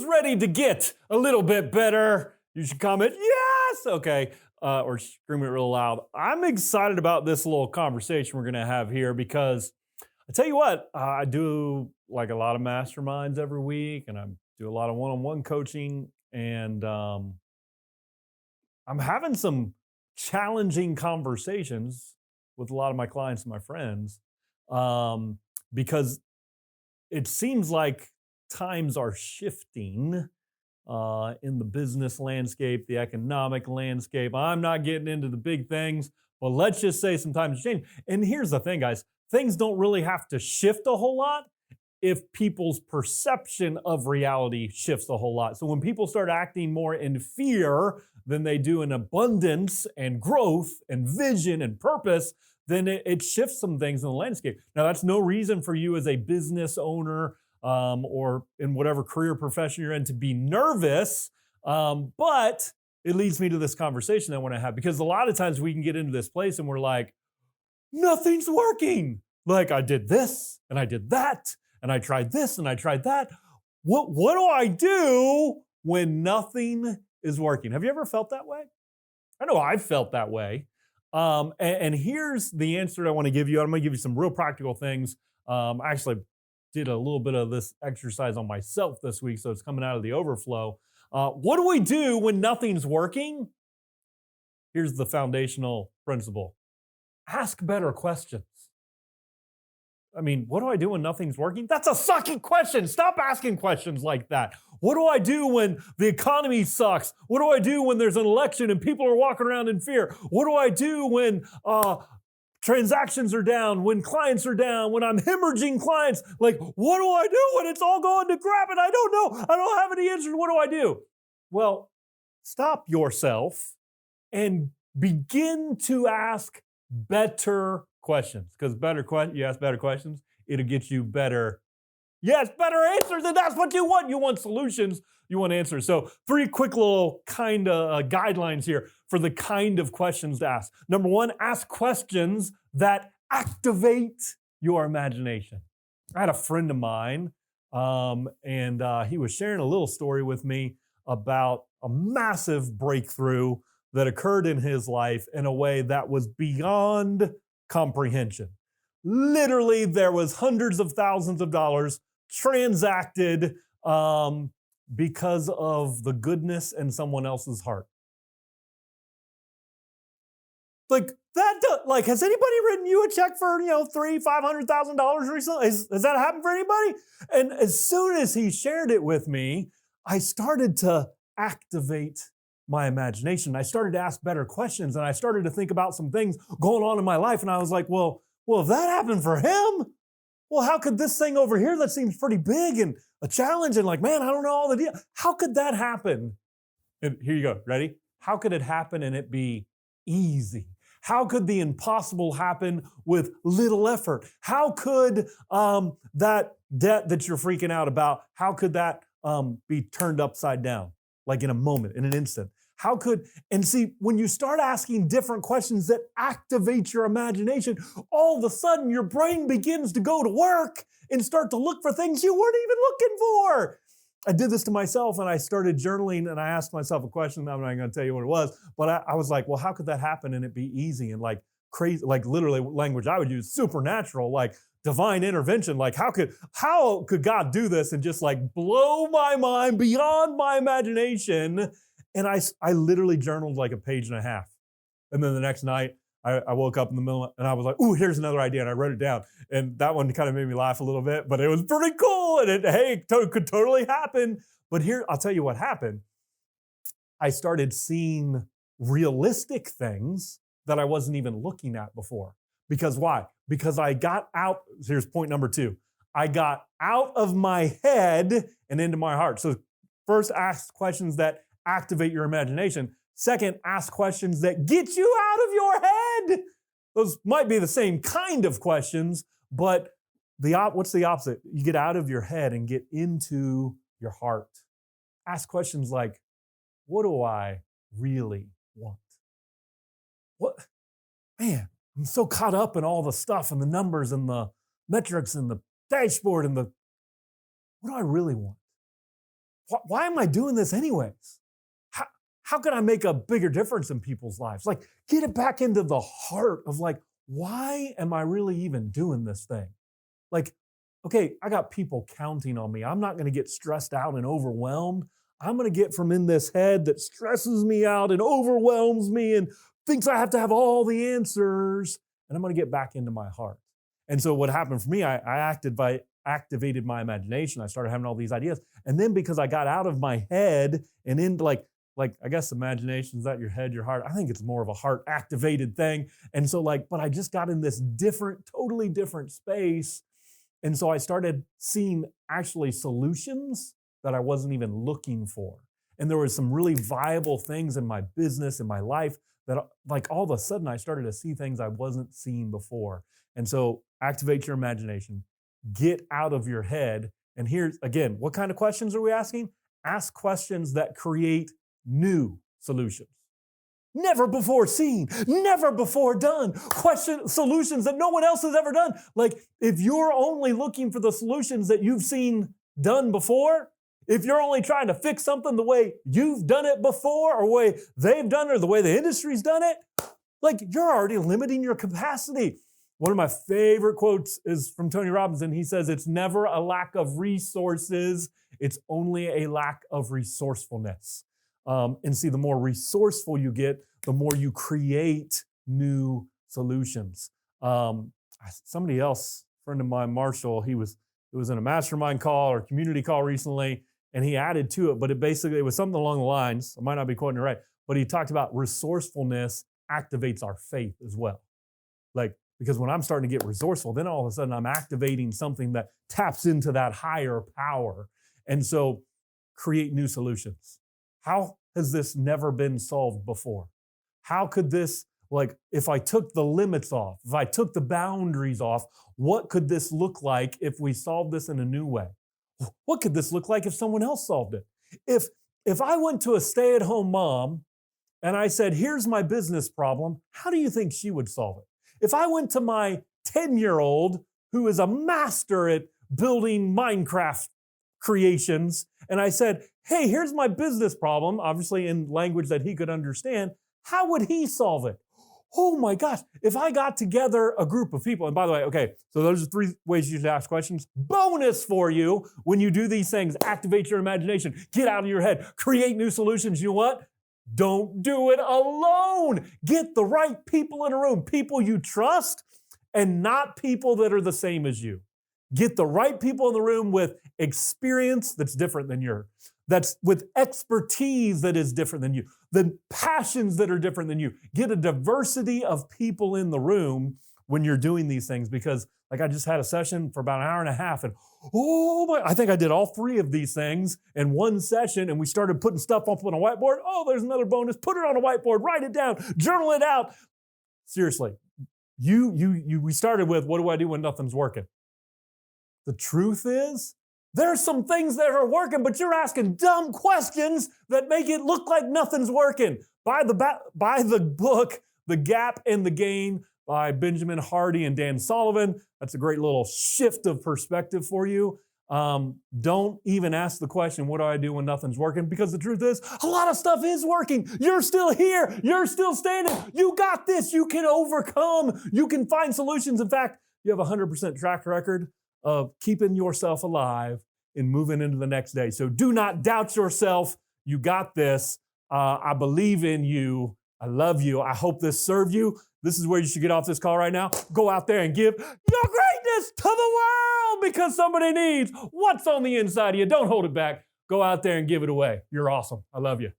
Who's ready to get a little bit better? You should comment, yes, okay, or scream it real loud. I'm excited about this little conversation we're gonna have here because I tell you what, I do like a lot of masterminds every week, and I do a lot of one-on-one coaching, and I'm having some challenging conversations with a lot of my clients and my friends because it seems like times are shifting in the business landscape, the economic landscape. I'm not getting into the big things, but let's just say some times change. And here's the thing, guys, things don't really have to shift a whole lot if people's perception of reality shifts a whole lot. So when people start acting more in fear than they do in abundance and growth and vision and purpose, then it shifts some things in the landscape. Now, that's no reason for you as a business owner or in whatever career profession you're in to be nervous, but it leads me to this conversation I want to have, because a lot of times we can get into this place and we're like, nothing's working. Like, I did this and I did that and I tried this and I tried that. What do I do when nothing is working? Have you ever felt that way? I know I've felt that way. And here's the answer I want to give you. I'm going to give you some real practical things. I actually did a little bit of this exercise on myself this week, so it's coming out of the overflow. What do we do when nothing's working? Here's the foundational principle. Ask better questions. I mean, what do I do when nothing's working? That's a sucky question. Stop asking questions like that. What do I do when the economy sucks? What do I do when there's an election and people are walking around in fear? What do I do when transactions are down, when clients are down, when I'm hemorrhaging clients? Like, what do I do when it's all going to crap and I don't know? I don't have any answers. What do I do? Well, stop yourself and begin to ask better questions, because you ask better questions, it'll get you better answers, and that's what you want. You want solutions, you want answers. So 3 quick little kind of guidelines here for the kind of questions to ask. Number 1, ask questions that activate your imagination. I had a friend of mine, and he was sharing a little story with me about a massive breakthrough that occurred in his life in a way that was beyond comprehension. Literally, there was hundreds of thousands of dollars transacted because of the goodness in someone else's heart. Like that, like, has anybody written you a check for $300,000-$500,000 recently? Has that happened for anybody? And as soon as he shared it with me, I started to activate my imagination. I started to ask better questions, and I started to think about some things going on in my life. And I was like, well, if that happened for him, well, how could this thing over here that seems pretty big and a challenge and like, man, I don't know all the deal. How could that happen? And here you go. Ready? How could it happen and it be easy? How could the impossible happen with little effort? How could that debt that you're freaking out about, how could that be turned upside down? Like in a moment, in an instant. And see, when you start asking different questions that activate your imagination, all of a sudden your brain begins to go to work and start to look for things you weren't even looking for. I did this to myself, and I started journaling, and I asked myself a question. I'm not going to tell you what it was, but I was like, well, how could that happen and it be easy and like crazy, like literally language I would use, supernatural, like divine intervention. Like how could God do this and just like blow my mind beyond my imagination? And I literally journaled like a page and a half. And then the next night I woke up in the middle and I was like, ooh, here's another idea. And I wrote it down. And that one kind of made me laugh a little bit, but it was pretty cool. And it could totally happen. But here, I'll tell you what happened. I started seeing realistic things that I wasn't even looking at before. Because why? Because I got out, here's point number 2. I got out of my head and into my heart. So first, ask questions that activate your imagination. Second, ask questions that get you out of your head. Those might be the same kind of questions, but what's the opposite? You get out of your head and get into your heart. Ask questions like, what do I really want? Man, I'm so caught up in all the stuff and the numbers and the metrics and the dashboard and what do I really want? why am I doing this anyways? How can I make a bigger difference in people's lives? Like, get it back into the heart of like, why am I really even doing this thing? Like, okay, I got people counting on me. I'm not going to get stressed out and overwhelmed. I'm going to get from in this head that stresses me out and overwhelms me and thinks I have to have all the answers. And I'm going to get back into my heart. And so what happened for me, I activated my imagination. I started having all these ideas. And then because I got out of my head and into like I guess imagination is that your head, your heart. I think it's more of a heart activated thing. And so but I just got in this totally different space. And so I started seeing actually solutions that I wasn't even looking for. And there were some really viable things in my business, in my life, that like all of a sudden I started to see things I wasn't seeing before. And so activate your imagination, get out of your head. And here's, again, what kind of questions are we asking? Ask questions that create new solutions. Never before seen, never before done. Solutions that no one else has ever done. Like if you're only looking for the solutions that you've seen done before, if you're only trying to fix something the way you've done it before or the way they've done it or the way the industry's done it, like you're already limiting your capacity. One of my favorite quotes is from Tony Robbins. He says, it's never a lack of resources. It's only a lack of resourcefulness. And see, the more resourceful you get, the more you create new solutions. Somebody else, a friend of mine, Marshall, he was in a mastermind call or community call recently, and he added to it, but it was something along the lines, I might not be quoting it right, but he talked about resourcefulness activates our faith as well. Like, because when I'm starting to get resourceful, then all of a sudden I'm activating something that taps into that higher power. And so create new solutions. How has this never been solved before? How could this, like, if I took the limits off, if I took the boundaries off, what could this look like if we solved this in a new way? What could this look like if someone else solved it? If I went to a stay-at-home mom and I said, here's my business problem, how do you think she would solve it? If I went to my 10-year-old who is a master at building Minecraft creations, and I said, hey, here's my business problem, obviously in language that he could understand, how would he solve it? Oh my gosh, if I got together a group of people, and by the way, okay, so those are 3 ways you should ask questions. Bonus for you when you do these things, activate your imagination, get out of your head, create new solutions. You know what? Don't do it alone. Get the right people in a room, people you trust, and not people that are the same as you. Get the right people in the room with experience that's different than yours, that's with expertise that is different than you, the passions that are different than you. Get a diversity of people in the room when you're doing these things, because like I just had a session for about an hour and a half, and I think I did all 3 of these things in one session, and we started putting stuff up on a whiteboard. Oh, there's another bonus. Put it on a whiteboard, write it down, journal it out. Seriously, we started with, what do I do when nothing's working? The truth is, there's some things that are working, but you're asking dumb questions that make it look like nothing's working. Buy the book, The Gap and the Gain by Benjamin Hardy and Dan Sullivan. That's a great little shift of perspective for you. Don't even ask the question, what do I do when nothing's working? Because the truth is, a lot of stuff is working. You're still here. You're still standing. You got this. You can overcome. You can find solutions. In fact, you have a 100% track record of keeping yourself alive and moving into the next day. So do not doubt yourself. You got this. I believe in you. I love you. I hope this served you. This is where you should get off this call right now. Go out there and give your greatness to the world, because somebody needs what's on the inside of you. Don't hold it back. Go out there and give it away. You're awesome. I love you.